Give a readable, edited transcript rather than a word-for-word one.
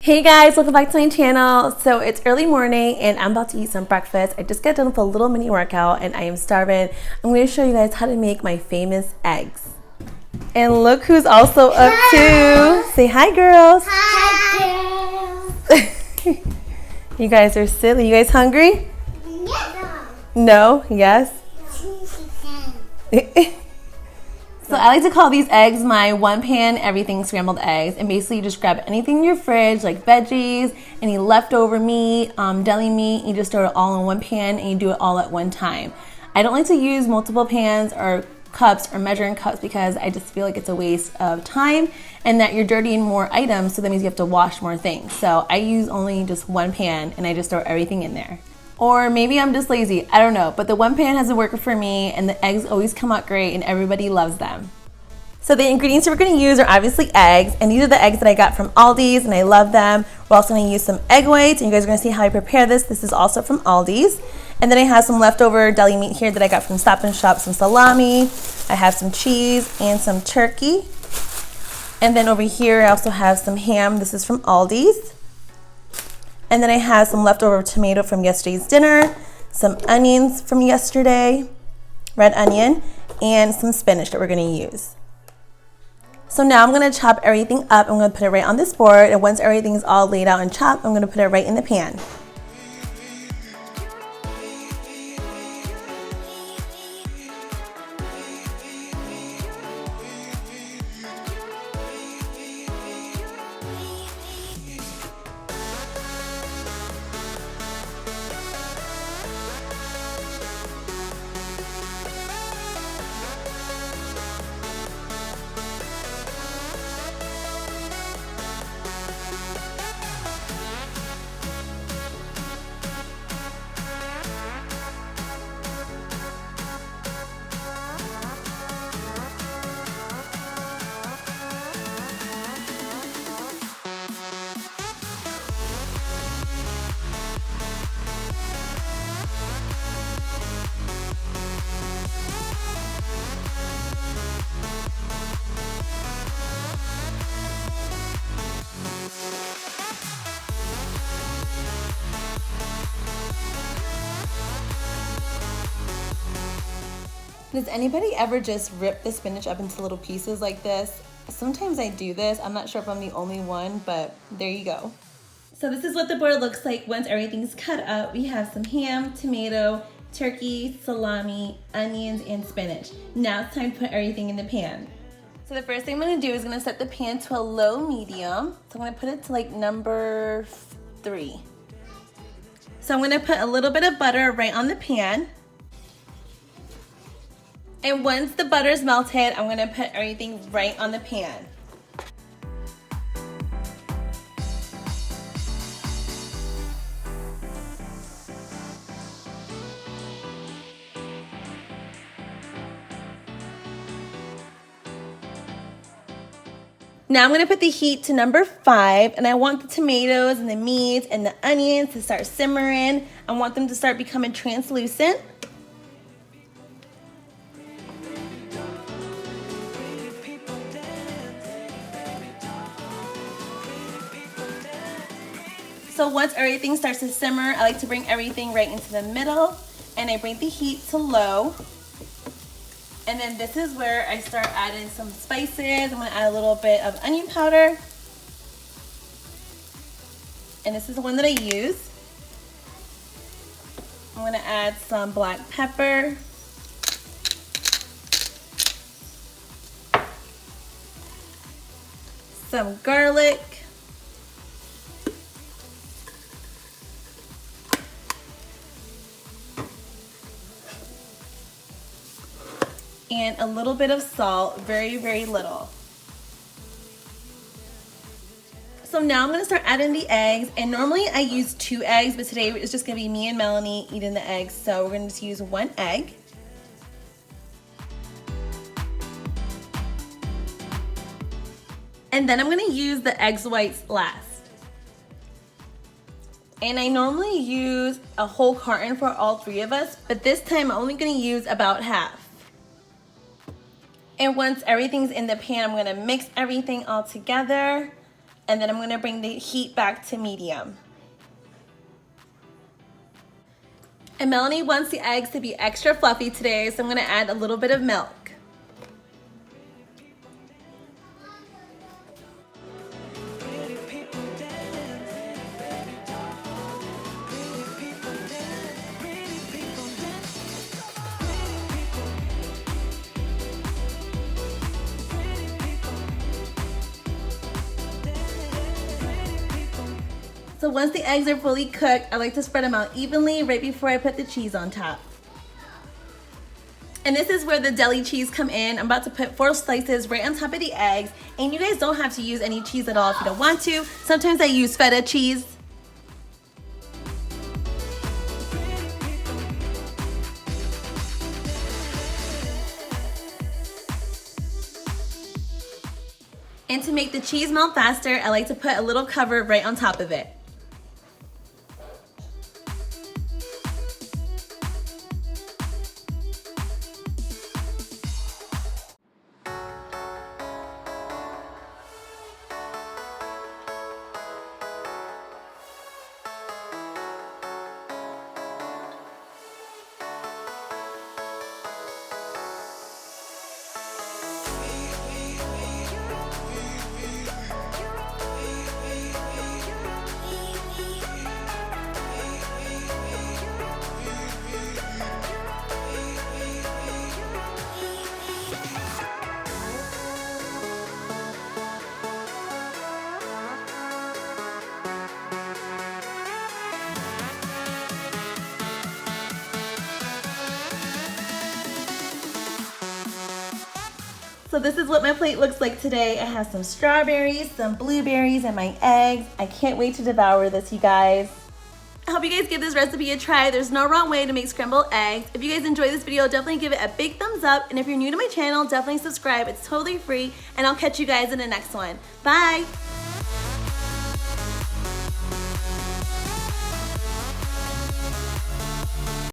Hey guys, welcome back to my channel. So it's early morning and I'm about to eat some breakfast. I just got done with a little mini workout and I am starving. I'm going to show you guys how to make my famous eggs. And look who's also up too. Say hi, girls. Hi, girls. You guys are silly. You guys hungry? No? Yes? So I like to call these eggs my one pan everything scrambled eggs, and basically you just grab anything in your fridge like veggies, any leftover meat, deli meat, you just throw it all in one pan and you do it all at one time. I don't like to use multiple pans or cups or measuring cups because I just feel like it's a waste of time and that you're dirtying more items, so that means you have to wash more things. So I use only just one pan and I just throw everything in there. Or maybe I'm just lazy, I don't know, but the one pan has been working for me and the eggs always come out great and everybody loves them. So the ingredients we're going to use are obviously eggs, and these are the eggs that I got from Aldi's and I love them. We're also going to use some egg whites, and you guys are going to see how I prepare this. This is also from Aldi's. And then I have some leftover deli meat here that I got from Stop and Shop, some salami. I have some cheese and some turkey. And then over here I also have some ham. This is from Aldi's. And then I have some leftover tomato from yesterday's dinner, some onions from yesterday, red onion, and some spinach that we're going to use. So now I'm going to chop everything up. I'm going to put it right on this board, and once everything's all laid out and chopped, I'm going to put it right in the pan. Does anybody ever just rip the spinach up into little pieces like this? Sometimes I do this. I'm not sure if I'm the only one, but there you go. So this is what the board looks like once everything's cut up. We have some ham, tomato, turkey, salami, onions, and spinach. Now it's time to put everything in the pan. So the first thing I'm gonna do is gonna set the pan to a low medium. So I'm gonna put it to like number 3. So I'm gonna put a little bit of butter right on the pan. And once the butter is melted, I'm going to put everything right on the pan. Now I'm going to put the heat to number 5, and I want the tomatoes and the meat and the onions to start simmering. I want them to start becoming translucent. So once everything starts to simmer, I like to bring everything right into the middle, and I bring the heat to low. And then this is where I start adding some spices. I'm gonna add a little bit of onion powder. And this is the one that I use. I'm gonna add some black pepper. Some garlic. And a little bit of salt, very, very little. So now I'm gonna start adding the eggs, and normally I use 2 eggs, but today it's just gonna be me and Melanie eating the eggs, so we're gonna just use 1 egg. And then I'm gonna use the egg whites last. And I normally use a whole carton for all 3 of us, but this time I'm only gonna use about half. And once everything's in the pan, I'm gonna mix everything all together. And then I'm gonna bring the heat back to medium. And Melanie wants the eggs to be extra fluffy today, so I'm gonna add a little bit of milk. So once the eggs are fully cooked, I like to spread them out evenly right before I put the cheese on top. And this is where the deli cheese come in. I'm about to put 4 slices right on top of the eggs. And you guys don't have to use any cheese at all if you don't want to. Sometimes I use feta cheese. And to make the cheese melt faster, I like to put a little cover right on top of it. So this is what my plate looks like today. I have some strawberries, some blueberries, and my eggs. I can't wait to devour this, you guys. I hope you guys give this recipe a try. There's no wrong way to make scrambled eggs. If you guys enjoyed this video, definitely give it a big thumbs up. And if you're new to my channel, definitely subscribe. It's totally free. And I'll catch you guys in the next one. Bye.